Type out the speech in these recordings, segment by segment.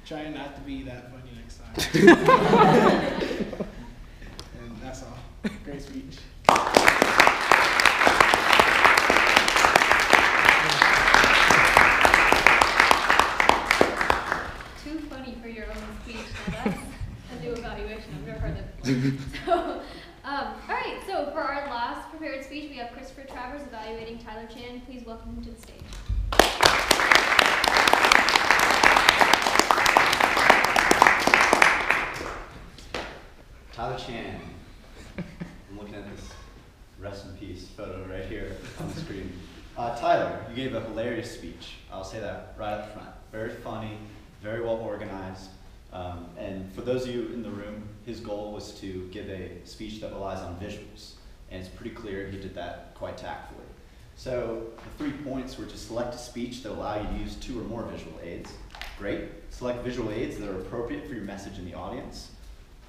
Trying not to be that funny next time. And that's all. Great speech. Too funny for your own speech. Now that's a new evaluation. I've never heard that before. So, all right. So for our last prepared speech, we have Christopher Travers evaluating Tyler Chan. Please welcome him to the stage. Tyler Chan. I'm looking at this rest in peace photo right here on the screen. Tyler, you gave a hilarious speech. I'll say that right up front. Very funny, very well organized. And for those of you in the room, his goal was to give a speech that relies on visuals. And it's pretty clear he did that quite tactfully. So the 3 points were to select a speech that will allow you to use 2 or more visual aids. Great. Select visual aids that are appropriate for your message in the audience.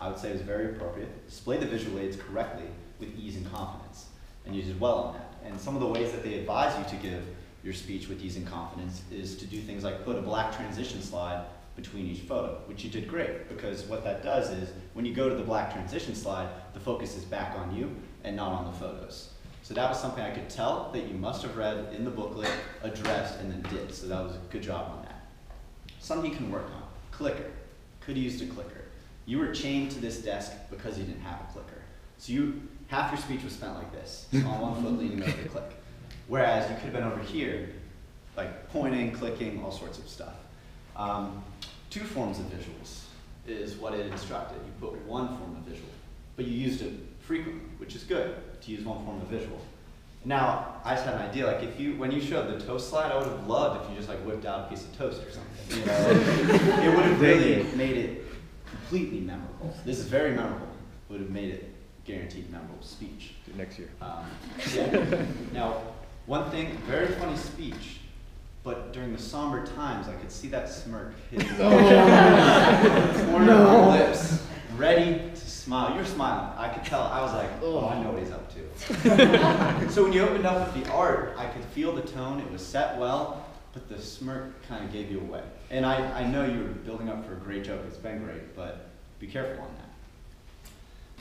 I would say it was very appropriate. Display the visual aids correctly with ease and confidence. And you did well on that. And some of the ways that they advise you to give your speech with ease and confidence is to do things like put a black transition slide between each photo, which you did great, because what that does is when you go to the black transition slide, the focus is back on you and not on the photos. So that was something I could tell that you must have read in the booklet, addressed, and then did. So that was a good job on that. Something you can work on. Clicker. Could have used a clicker. You were chained to this desk because you didn't have a clicker. So half your speech was spent like this, on one foot leaning over the click. Whereas you could have been over here, like pointing, clicking, all sorts of stuff. 2 forms of visuals is what it instructed. You put 1 form of visual, but you used it frequently, which is good to use 1 form of visual. Now, I just had an idea, like when you showed the toast slide, I would have loved if you just like whipped out a piece of toast or something. You know? It would have really made it completely memorable. This is very memorable. Would have made it guaranteed memorable speech. Next year. Yeah. Now, one thing, very funny speech, but during the somber times, I could see that smirk hitting the corner of your lips, ready to smile. You were smiling. I could tell. I was like, oh, I know what he's up to. So when you opened up with the art, I could feel the tone. It was set well, but the smirk kind of gave you away. And I know you were building up for a great joke. It's been great, but be careful on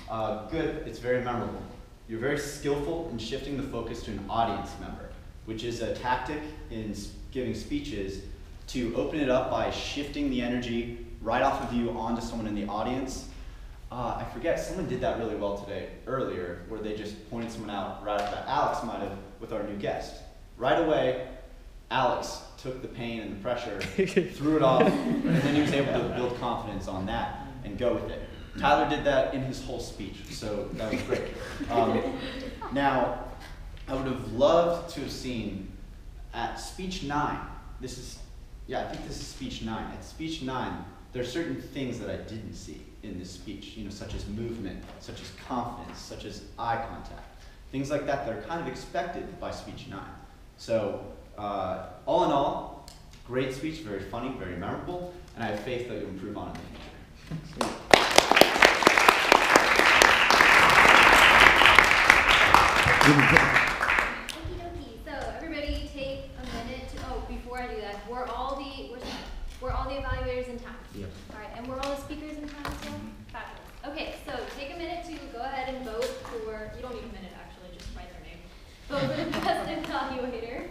that. Good. It's very memorable. You're very skillful in shifting the focus to an audience member, which is a tactic in giving speeches to open it up by shifting the energy right off of you onto someone in the audience. I forget, someone did that really well earlier, where they just pointed someone out right off that. Alex might have with our new guest. Right away, Alex took the pain and the pressure, threw it off, and then he was able to build confidence on that and go with it. Tyler did that in his whole speech, so that was great. Now, I would have loved to have seen at speech 9, I think this is speech 9. At speech 9, there are certain things that I didn't see in this speech, such as movement, such as confidence, such as eye contact. Things like that are kind of expected by speech 9. So, all in all, great speech, very funny, very memorable, and I have faith that you'll improve on it in the future. Okie dokie. So everybody take a minute to, before I do that, we're all the evaluators in town. Yep. All right, and we're all the speakers in town as well? Fabulous. Okay, so take a minute to go ahead and vote for, you don't need a minute actually, just write their name. Vote for the best evaluator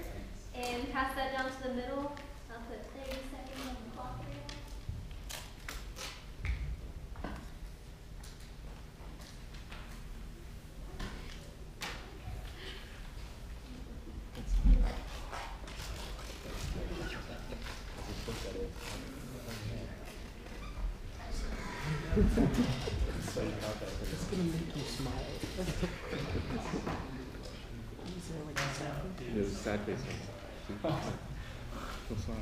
and pass that down to the middle. I'll put 30 seconds on the clock there. It's gonna make you smile. There's a sad face. Don't smile.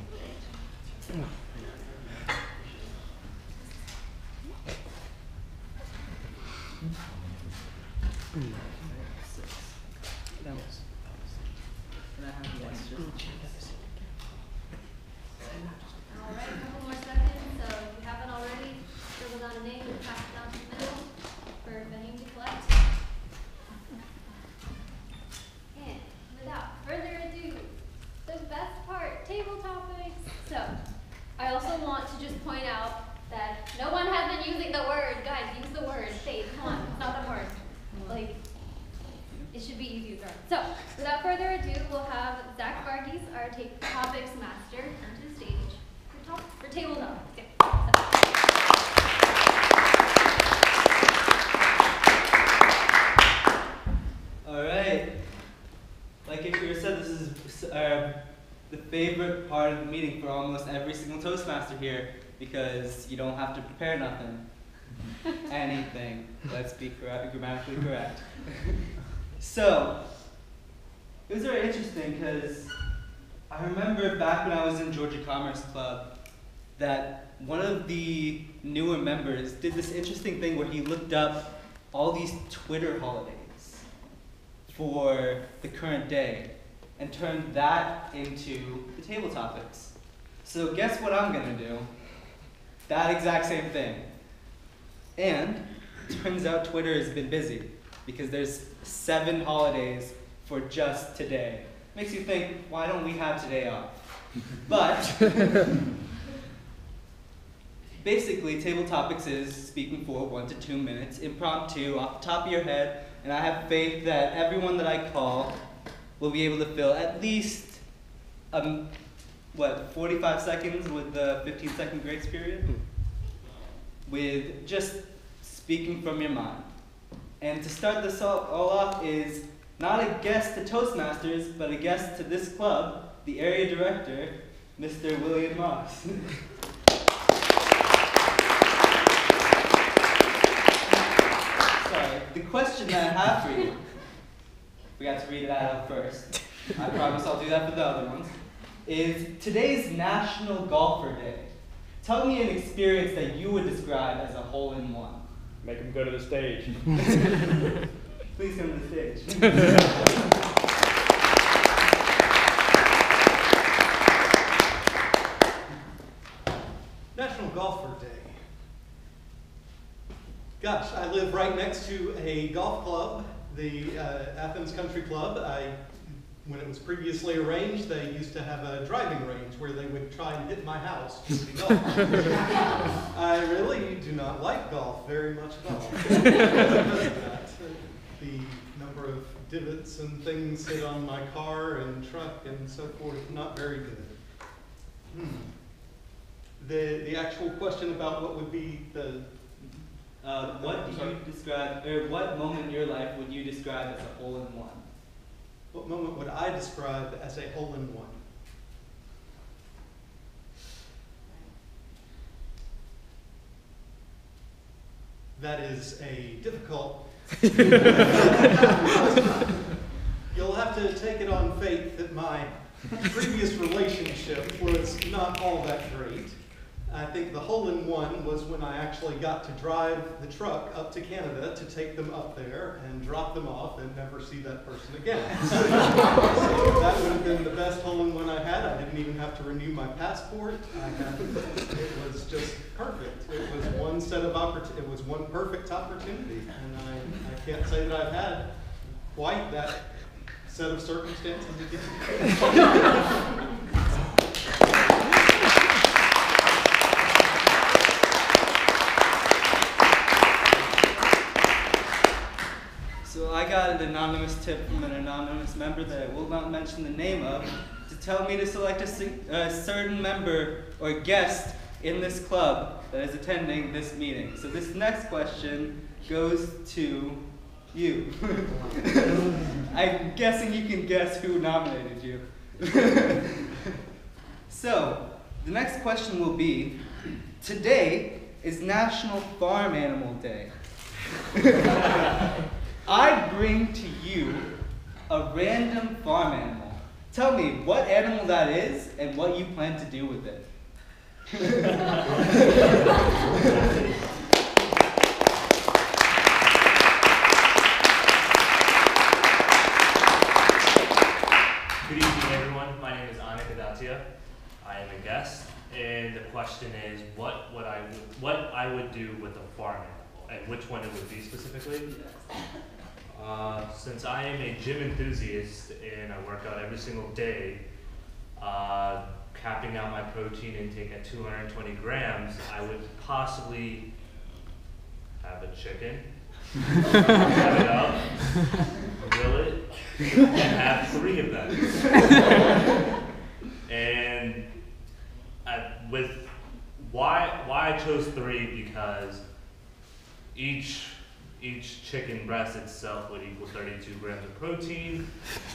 That was. And I have the extra. All right, a couple more seconds. So if you haven't already, scribble down a name and pass it down to the middle for Fahim to collect. And without further ado, the best part, table topics. So I also want to just point out that no one has been using the word. Guys, use the word. Faith, come on, it's not that hard. Like, it should be easy to learn. So, without further ado, we'll have Zack Varghese, our topics master, come to the stage for table topics. Yeah. All right. Like Iqra said, this is the favorite part of the meeting for almost every single Toastmaster here, because you don't have to prepare nothing. Anything. Let's be grammatically correct. So, it was very interesting because I remember back when I was in Georgia Commerce Club that one of the newer members did this interesting thing where he looked up all these Twitter holidays for the current day and turned that into the table topics. So guess what I'm gonna do? That exact same thing. And it turns out Twitter has been busy because there's 7 holidays for just today. Makes you think, why don't we have today off? But basically, table topics is speaking for 1 to 2 minutes, impromptu, off the top of your head, and I have faith that everyone that I call will be able to fill at least 45 seconds with the 15-second grace period with just speaking from your mind. And to start this all off is not a guest to Toastmasters, but a guest to this club, the area director, Mr. William Moss. Sorry, the question that I have for you, we got to read it out first. I promise I'll do that for the other ones. Is today's National Golfer Day. Tell me an experience that you would describe as a hole-in-one. Make him go to the stage. Please come to the stage. National Golfer Day. Gosh, I live right next to a golf club, the Athens Country Club. When it was previously arranged, they used to have a driving range where they would try and hit my house to golf. I really do not like golf very much at all. The number of divots and things hit on my car and truck and so forth, not very good. The actual question about what would be the what do you describe, or what moment in your life would you describe as a hole-in-one? What moment would I describe as a hole-in-one? That is a difficult. You'll have to take it on faith that my previous relationship was not all that great. I think the hole-in-one was when I actually got to drive the truck up to Canada to take them up there and drop them off and never see that person again. So that would have been the best hole-in-one I had. I didn't even have to renew my passport. It was just perfect. It was one it was one perfect opportunity, and I can't say that I've had quite that set of circumstances again. So I got an anonymous tip from an anonymous member that I will not mention the name of to tell me to select a certain member or guest in this club that is attending this meeting. So this next question goes to you. I'm guessing you can guess who nominated you. So the next question will be, today is National Farm Animal Day. I bring to you a random farm animal. Tell me what animal that is and what you plan to do with it. Good evening, everyone. My name is Iqra. I am a guest, and the question is, what I would do with a farm animal, and which one it would be specifically. Since I am a gym enthusiast and I work out every single day, capping out my protein intake at 220 grams, I would possibly have a chicken, cut it up, grill it, and have 3 of them. And with why I chose 3, because each chicken breast itself would equal 32 grams of protein,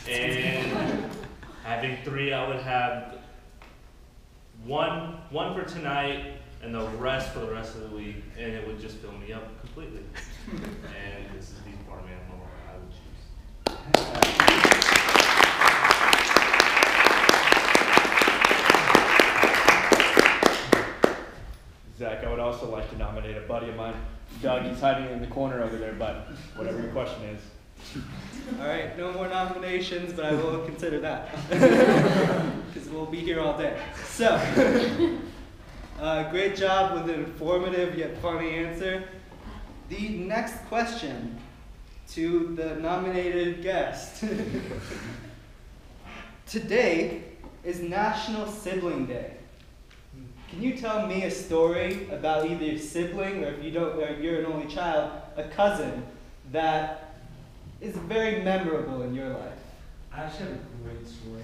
and having 3, I would have one for tonight and the rest for the rest of the week, and it would just fill me up completely. And this is the farm animal I would choose. Zach, I would also like to nominate a buddy of mine. Doug, he's hiding in the corner over there, but whatever your question is. All right, no more nominations, but I will consider that. Because we'll be here all day. So, great job with an informative yet funny answer. The next question to the nominated guest. Today is National Sibling Day. Can you tell me a story about either your sibling, or if you don't, or if you're an only child, a cousin that is very memorable in your life? I actually have a great story.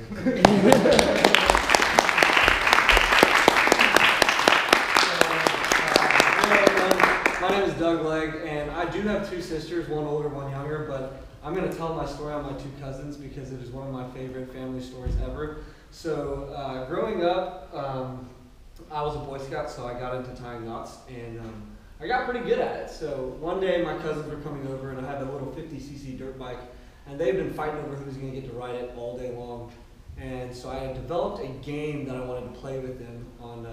My name is Doug Legg, and I do have 2 sisters, one older, one younger, but I'm going to tell my story on my 2 cousins because it is one of my favorite family stories ever. So, growing up, I was a Boy Scout, so I got into tying knots, and I got pretty good at it. So one day my cousins were coming over, and I had a little 50cc dirt bike, and they've been fighting over who's going to get to ride it all day long. And so I had developed a game that I wanted to play with them on,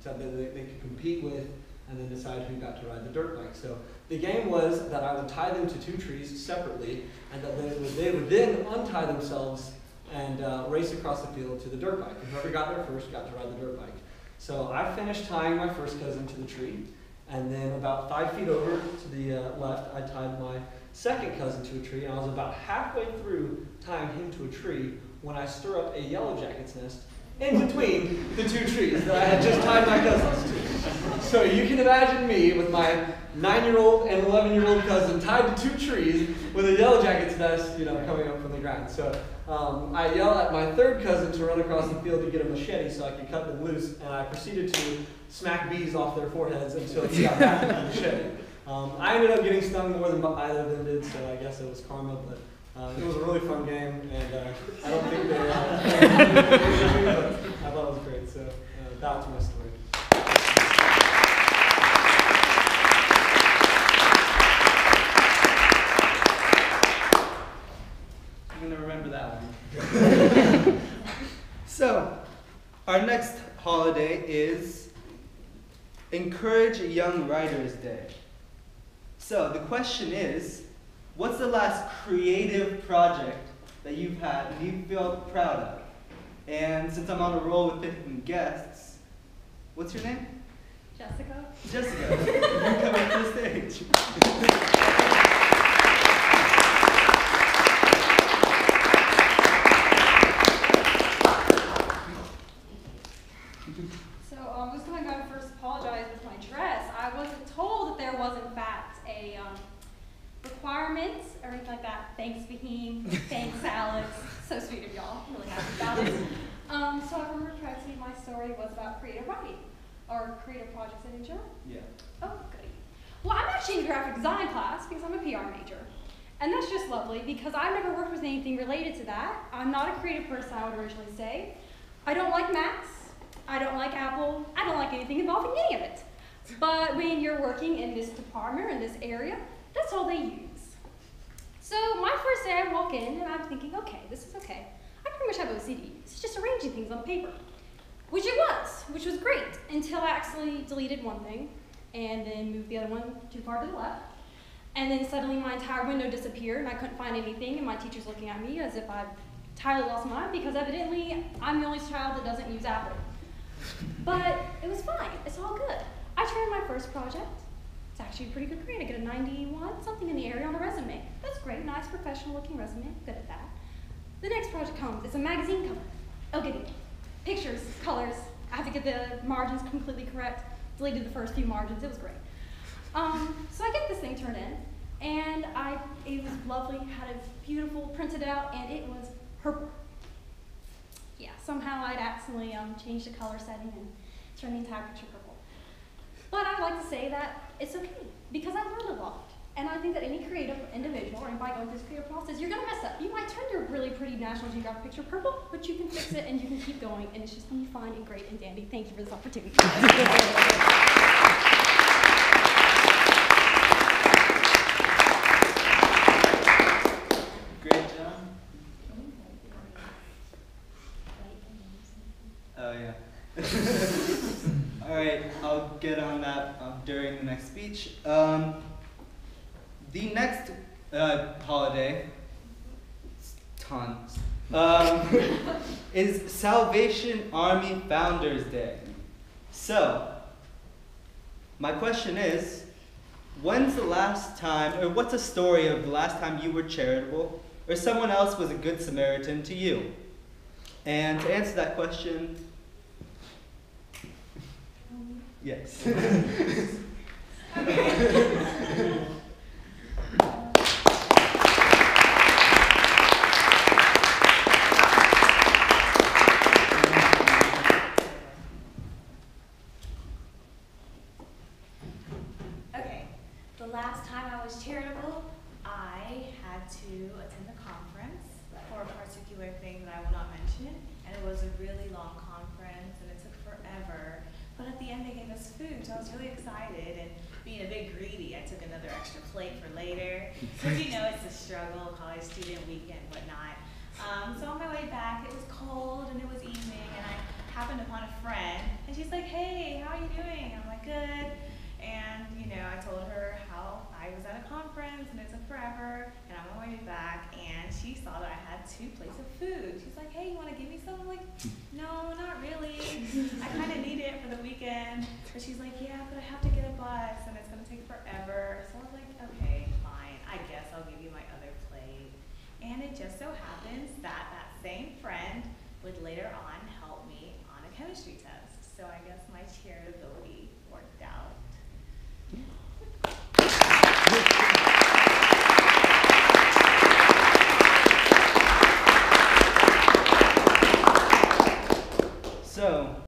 so that they could compete with, and then decide who got to ride the dirt bike. So the game was that I would tie them to 2 trees separately, and that they would then untie themselves and race across the field to the dirt bike. And whoever got there first got to ride the dirt bike. So I finished tying my first cousin to the tree, and then about 5 feet over to the left, I tied my second cousin to a tree, and I was about halfway through tying him to a tree when I stir up a yellow jacket's nest in between the 2 trees that I had just tied my cousins to. So you can imagine me with my 9-year-old and 11-year-old cousin tied to 2 trees with a yellow jacket's nest, coming up from the ground. So I yell at my third cousin to run across the field to get a machete so I could cut them loose, and I proceeded to smack bees off their foreheads until he got back with the machete. I ended up getting stung more than either of them did, so I guess it was karma, but it was a really fun game, and I don't think they but I thought it was great, so that's my story. I'm going to remember that one. So, our next holiday is Encourage Young Writers Day. So, the question is, what's the last creative project that you've had and you feel proud of? And since I'm on a roll with picking guests, what's your name? Jessica. Jessica, you come up to the stage. I'm just going to first apologize with my dress. I wasn't told that there was, in fact, a requirement or anything like that. Thanks, Fahim. Thanks, Alex. So sweet of y'all. I'm really happy about it. So I remember trying to see my story was about creative writing or creative projects in general. Yeah. Oh, goody. Well, I'm actually in graphic design class because I'm a PR major. And that's just lovely because I've never worked with anything related to that. I'm not a creative person, I would originally say. I don't like Macs. I don't like Apple. I don't like anything involving any of it. But when you're working in this department or in this area, that's all they use. So my first day I walk in and I'm thinking, okay, this is okay. I pretty much have OCD. It's just arranging things on paper. Which was great, until I accidentally deleted one thing and then moved the other one too far to the left. And then suddenly my entire window disappeared and I couldn't find anything, and my teacher's looking at me as if I've entirely lost my mind because evidently I'm the only child that doesn't use Apple. But it was fine, it's all good. I turned my first project. It's actually a pretty good grade. I get a 91, something in the area on a resume. That's great, nice professional looking resume, good at that. The next project comes, it's a magazine cover. Oh, goody. pictures, colors. I have to get the margins completely correct. Deleted the first few margins. It was great. So I get this thing turned in, and it was lovely. Had it beautiful, printed out, and it was purple. Yeah, somehow I'd accidentally changed the color setting and turned the entire picture purple. But I'd like to say that it's okay, because I learned a lot. And I think that any creative individual, or anybody going through this creative process, you're gonna mess up. You might turn your really pretty National Geographic picture purple, but you can fix it and you can keep going, and it's just gonna be fine and great and dandy. Thank you for this opportunity. Great job. Oh yeah. All right, I'll get on that during the next speech. The next holiday, tons, is Salvation Army Founders Day. So, my question is, when's the last time, or what's a story of the last time you were charitable, or someone else was a good Samaritan to you? And to answer that question, yes. Okay, the last time I was charitable, I had to attend a conference for a particular thing that I will not mention, and it was a really long conference, and it took forever. But at the end, they gave us food, so I was really excited. And being a bit greedy, I took another extra plate for later. Because you know it's a struggle, college student weekend, whatnot. So on my way back, it was cold and it was evening, and I happened upon a friend, and she's like, "Hey, how are you doing?" I'm like, "Good." And you know, I told her how I was at a conference and it took forever, and I'm on my way back, and she saw that I had 2 plates of food. She's like, "Hey, you want to give me some?" I'm like, "No, not really. I kind of need it for the weekend." But she's like, "Yeah, but I have to get a bus and it's going to take forever." So I was like, "Okay, fine. I guess I'll give you my other plate." And it just so happens that that same friend would later on help me on a chemistry test. So I guess my charitability